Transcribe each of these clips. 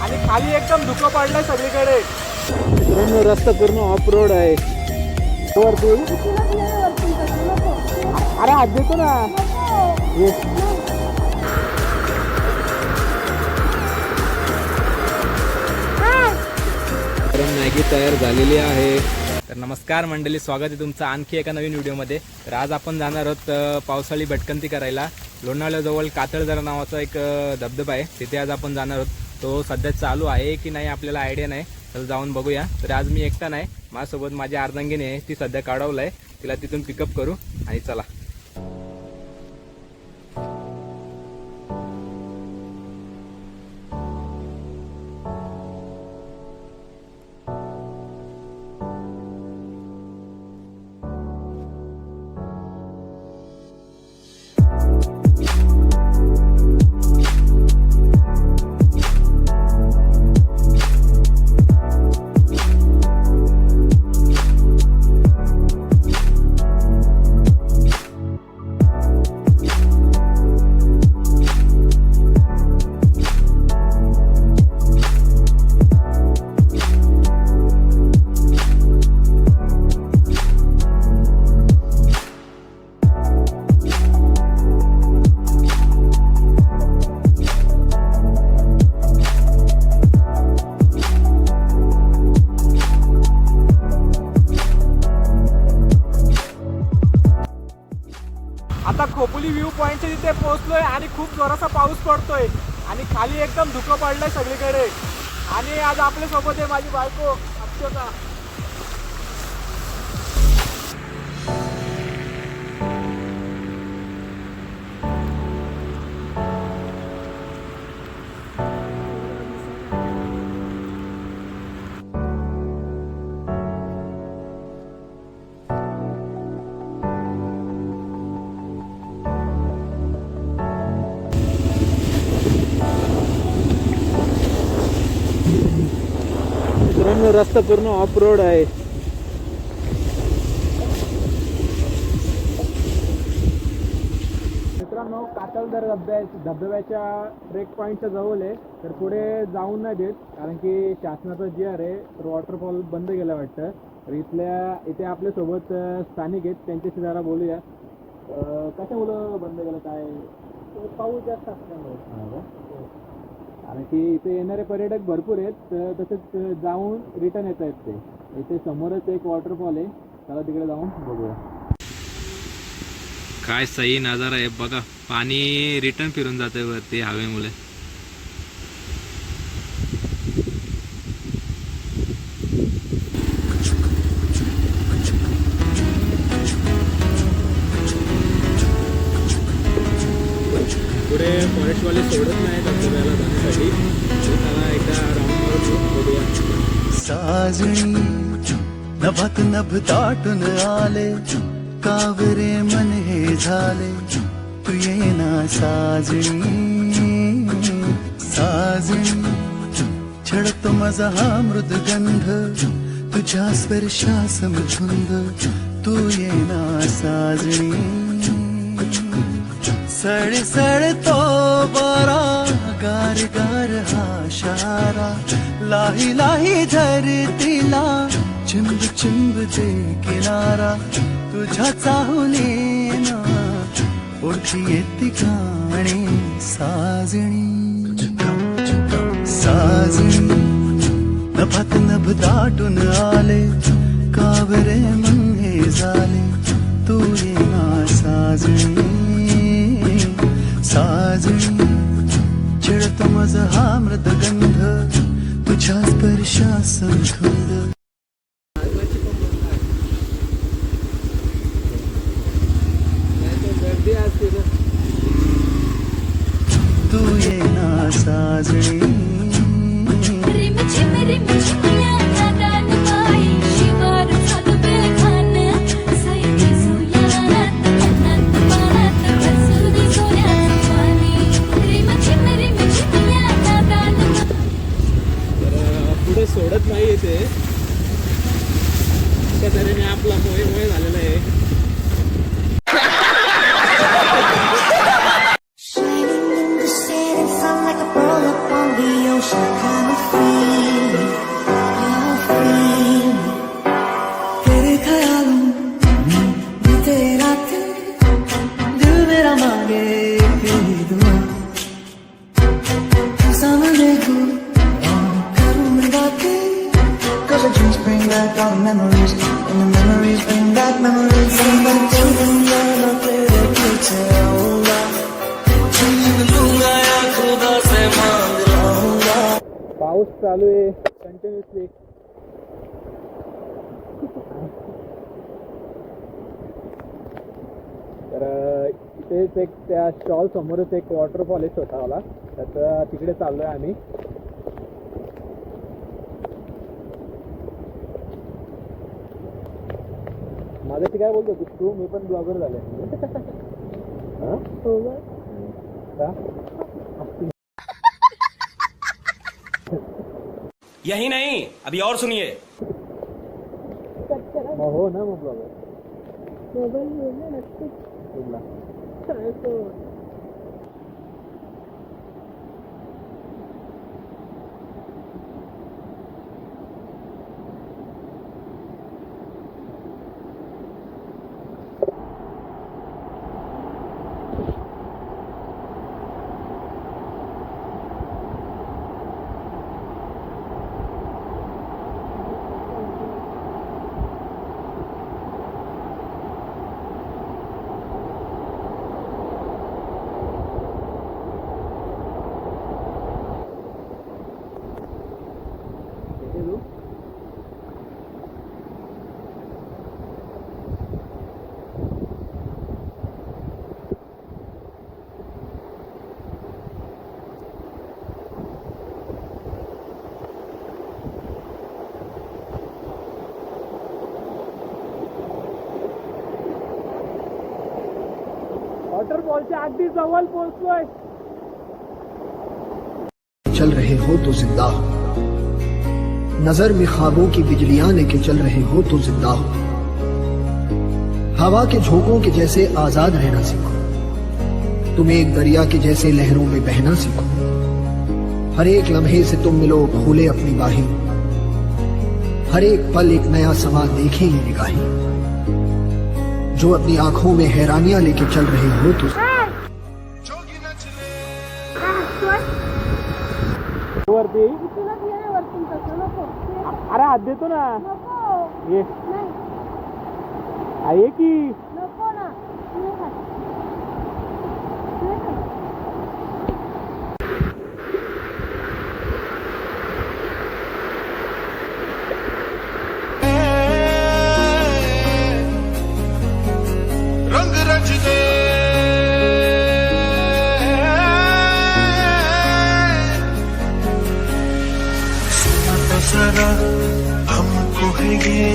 आणि खाली एकदम धुकं पडलंय सगळीकडे. मित्रांनो रस्ता पूर्ण ऑफ रोड आहे. वरती अरे हात देतो ना. मॅगी तयार झालेली आहे. तर नमस्कार मंडळी, स्वागत आहे तुमचं आणखी एका नवीन व्हिडिओमध्ये. तर आज आपण जाणार आहोत पावसाळी भटकंती करायला. लोणावळ्याजवळ कातळदरा नावाचा एक धबधबा आहे, तिथे आज आपण जाणार आहोत. तो सध्या चालू आहे की नाही आपल्याला आयडिया नाही, तर जाऊन बघूया. तर आज मी एकटा नाही, माझ्यासोबत माझी अर्धांगिनी आहे, ती सध्या काढवलं आहे. तिला तिथून पिकअप करू आणि चला. आता खोपोली व्ह्यू पॉइंटच्या तिथे पोहोचलोय आणि खूप जोराचा पाऊस पडतोय आणि खाली एकदम धुकं पडलंय सगळीकडे. आणि आज आपल्या सोबत आहे माझी बायको अक्षता. रस्ता पूर्ण ऑफ रोड आहे. मित्रांनो कातळदरा धबधब्याच्या ट्रेक पॉईंटच्या जवळ आहे, तर पुढे जाऊन नाही देत कारण की शासनाचा जी आहे वॉटरफॉल बंद केला वाटतं. तर इथे आपल्या सोबत स्थानिक आहेत, त्यांच्याशी जरा बोलूया. कशामुळं बंद केलं, काय पाऊस जास्त असल्यामुळे? कारण की इथे येणारे पर्यटक भरपूर आहेत, तसेच जाऊन रिटर्न येत आहेत. ते इथे समोरच एक वॉटरफॉल आहे, चला तिकडे जाऊन बघूया. काय सही नजारा आहे बघा, पाणी रिटर्न फिरून जाते वरती हवेमुळे. पुढे फॉरेस्टवाले सोडत नाही धबधब्याला जाण्यासाठी, त्याला एकदा राऊंड मारून बघूया. साजणी नभात नभ दाटून आले, कावरे मन हे झाले, तू येना साजणी. साजणी छळतो माझा हा मृदगंध, तुझ्या स्पर्शासमधुंद, तू येना साजणी. सळसळतो बारा, गार गार हा शारा, लाही लाही धरतीला चिंब चिंब दे किनारा, तुझ्या चाहुलीना ओळखी येती गाणी. साजणी साजणी नभात नभ दाटून आले, कावरे मन हे झाले, तू येना साजणी. साजणी चिळतो माझा हा मृदगंध, तुझ्या स्पर्शासमधुंद. तू येना साजणी. सोडत नाही येते त्या तऱ्हेने आपला मोहे झालेला आहे. Shining in the setting sun like a pearl upon the ocean. Come तू और करूं मैं बातें Cause the dreams bring back all the memories And the memories bring back memories मैं चलूंगा ना तेरे पीछे आऊंगा चल लूंगा या खुदा से मांग लाऊंगा पाऊस चालू आहे कंटिन्युअसली. तर इथेच एक त्या स्टॉल समोरच एक वॉटरफॉल आहे छोटावाला, त्याचं तिकडे चाललोय आम्ही. माझ्याशी काय बोलतो तू? मी पण ब्लॉगर झाले. यही नहीं, अभी और सुनिए. हो ना, मग ब्लॉगर वॉटरफॉलच्या अगदी जवळ पोहोचलोय. चल रहे हो तो जिंदा हो, नजर में ख्वाबों की बिजलियां लेके चल रहे हो तो जिंदा हो. हवा के झोंकों के जैसे आजाद रहना सीखो, तुम एक दरिया के जैसे लहरों में बहना सीखो. हर एक लम्हे से तुम मिलो खोले अपनी बाहें, हर एक पल एक नया समा देखे ये निगाहें. जो अपनी आंखों में हैरानियां लेके चल रहे हो तो वरती. अरे हात देतो ना. ये आहे की रंग रच दे सुना तो जरा हमको है ये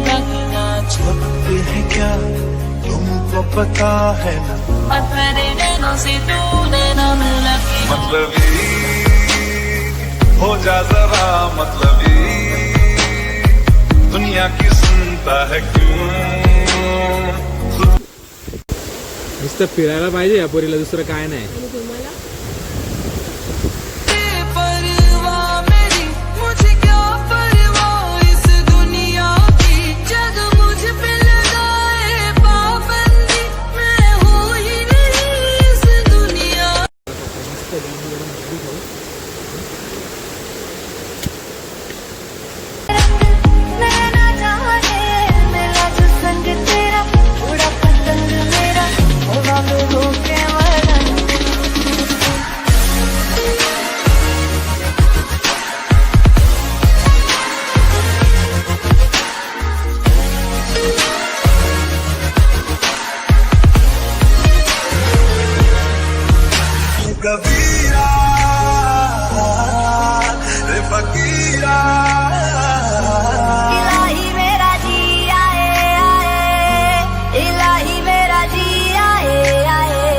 कहना छपते हैं क्या तुमको पता है ना मतलबी हो जा जरा मतलबी दुनिया की सुनता है क्यों. नुसतं फिरायला पाहिजे या पोरीला, दुसरं काय नाही. कबीरा रे फकीरा इलाही मेरा जी आए आए, इलाही मेरा जी आए आए.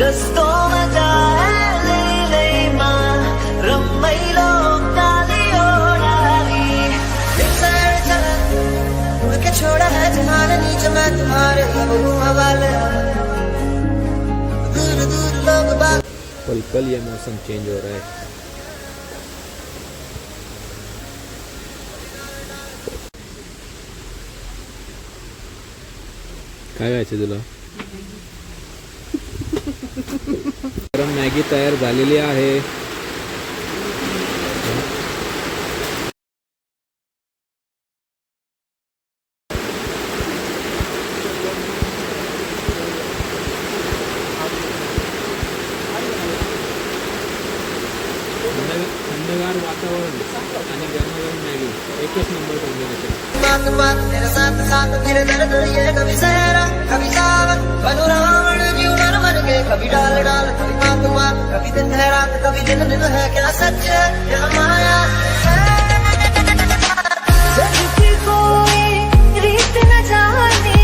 रस्तों में जाए ले मां रम्मैलो कालियो डाली उड़ के छोड़ा है जहान नीचे मैं तुम्हारे अब हूँ हवाले दूर दूर लोग बात कल कल ये मौसम चेंज हो रहा है. काय खायचं तुला? गरम मॅगी तयार झालेली आहे. थंडगार वातावरण आणि गरम मॅगी एकच नंबर कॉम्बिनेशन. बात बात तेरे साथ साथ फिर दर्द ये कभी सहरा कभी सावन बनो रावण जीवन मन के कभी डाल डाल कभी बात बात कभी दिन है रात कभी दिन दिन है क्या सच है क्या माया सच्ची कोई रीत न जाने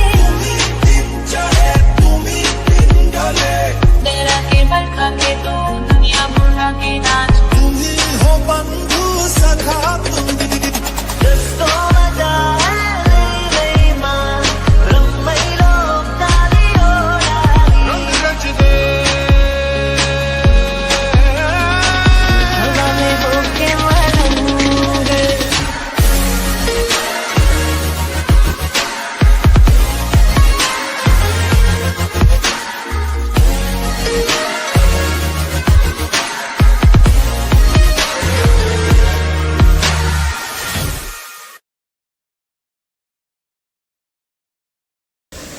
मेरा केवल खाके तो दुनिया भुला के नाच तो मजा है रे मां रम्मई लोग डाली ओ डाली हवा में होके मरूंगे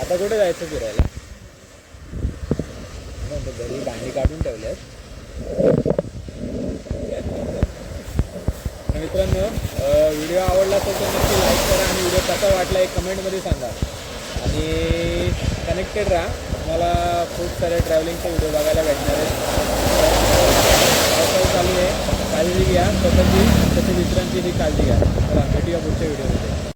आता कुठे जायचं फिरायला? घरी भांडी काढून ठेवल्यात. मित्रांनो, व्हिडिओ आवडला तर नक्की लाईक करा आणि व्हिडिओ कसा वाटला एक कमेंटमध्ये सांगा. आणि कनेक्टेड राहा, तुम्हाला खूप सारे ट्रॅव्हलिंगचे व्हिडिओ बघायला भेटणार आहेत. पावसाळा चालू आहे, काळजी घ्या स्वतःची, तसे मित्रांची ही काळजी घ्या. चला भेटूया पुढच्या व्हिडिओमध्ये.